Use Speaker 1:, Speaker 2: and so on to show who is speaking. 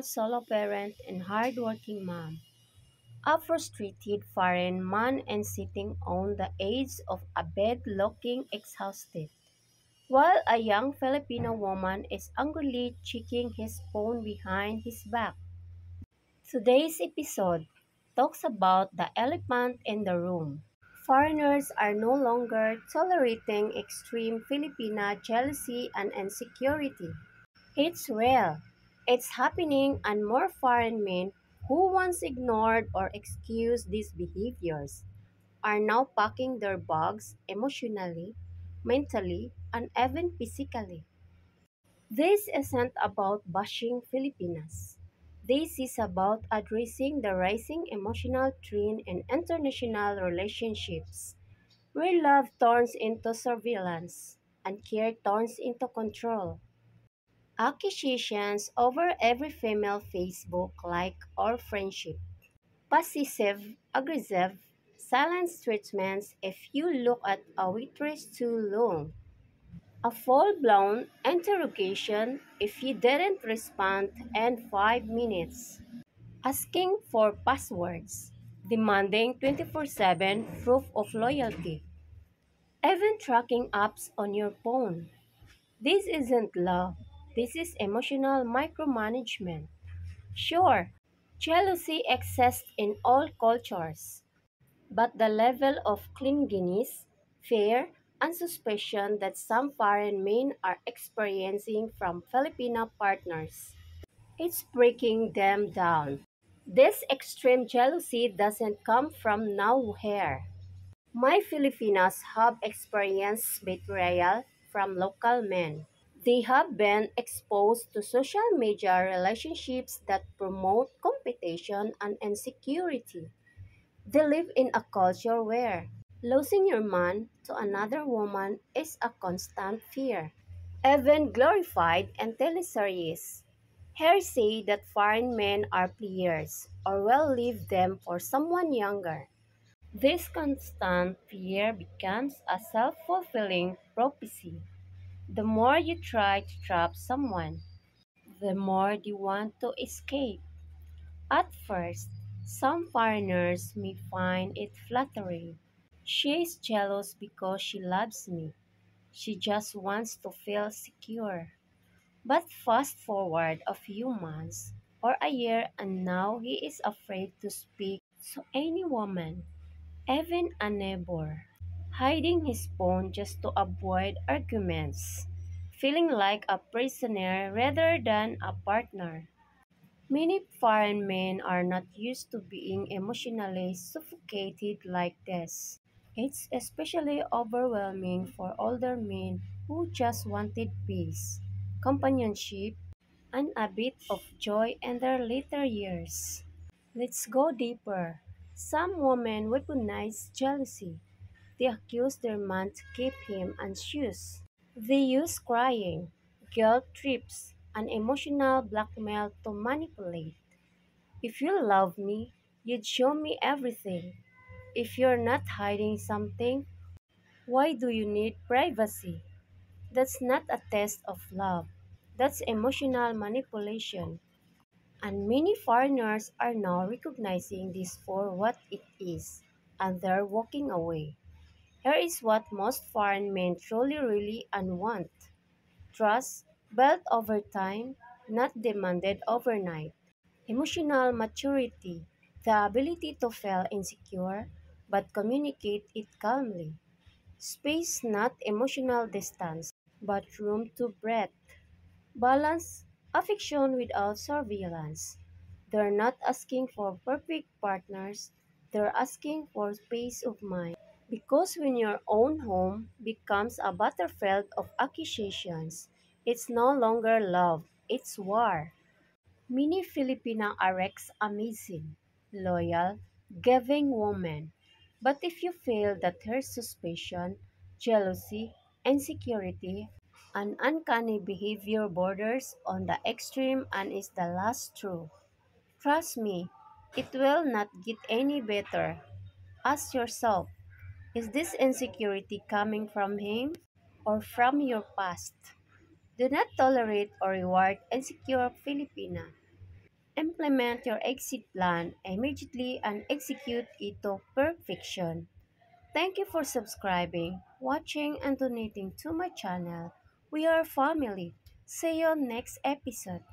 Speaker 1: solo parent and hardworking mom, a frustrated foreign man and sitting on the edge of a bed looking exhausted, while a young Filipino woman is angrily checking his phone behind his back. Today's episode talks about the elephant in the room. Foreigners are no longer tolerating extreme Filipina jealousy and insecurity. It's real. It's happening, and more foreign men who once ignored or excused these behaviors are now packing their bags emotionally, mentally, and even physically. This isn't about bashing Filipinas. This is about addressing the rising emotional trend in international relationships, where love turns into surveillance and care turns into control. Accusations over every female Facebook like or friendship. Passive aggressive silent treatments if you look at a waitress too long. A full-blown interrogation if you didn't respond in 5 minutes. Asking for passwords. Demanding 24/7 proof of loyalty. Even tracking apps on your phone. This isn't love. This is emotional micromanagement. Sure, jealousy exists in all cultures, but the level of clinginess, fear, and suspicion that some foreign men are experiencing from Filipino partners, it's breaking them down. This extreme jealousy doesn't come from nowhere. My Filipinos have experienced betrayal from local men. They have been exposed to social media relationships that promote competition and insecurity. They live in a culture where losing your man to another woman is a constant fear, even glorified in teleseries. Here say that foreign men are players or will leave them for someone younger. This constant fear becomes a self-fulfilling prophecy. The more you try to trap someone, the more they want to escape. At first, some foreigners may find it flattering. She is jealous because she loves me. She just wants to feel secure. But fast forward a few months or a year and now he is afraid to speak to any woman, even a neighbor, hiding his phone just to avoid arguments, feeling like a prisoner rather than a partner. Many foreign men are not used to being emotionally suffocated like this. It's especially overwhelming for older men who just wanted peace, companionship, and a bit of joy in their later years. Let's go deeper. Some women weaponize jealousy. They accuse their man to keep him anxious. They use crying, guilt trips, and emotional blackmail to manipulate. If you love me, you'd show me everything. If you're not hiding something, why do you need privacy? That's not a test of love. That's emotional manipulation. And many foreigners are now recognizing this for what it is, and they're walking away. Here is what most foreign men truly really and want. Trust, built over time, not demanded overnight. Emotional maturity, the ability to feel insecure but communicate it calmly. Space, not emotional distance, but room to breathe. Balance, affection without surveillance. They're not asking for perfect partners, they're asking for peace of mind. Because when your own home becomes a battlefield of accusations, it's no longer love, it's war. Many Filipina are amazing, loyal, giving women. But if you feel that her suspicion, jealousy, insecurity, and uncanny behavior borders on the extreme and is the last true, trust me, it will not get any better. Ask yourself, is this insecurity coming from him or from your past? Do not tolerate or reward insecure Filipina. Implement your exit plan immediately and execute it to perfection. Thank you for subscribing, watching, and donating to my channel. We are family. See you next episode.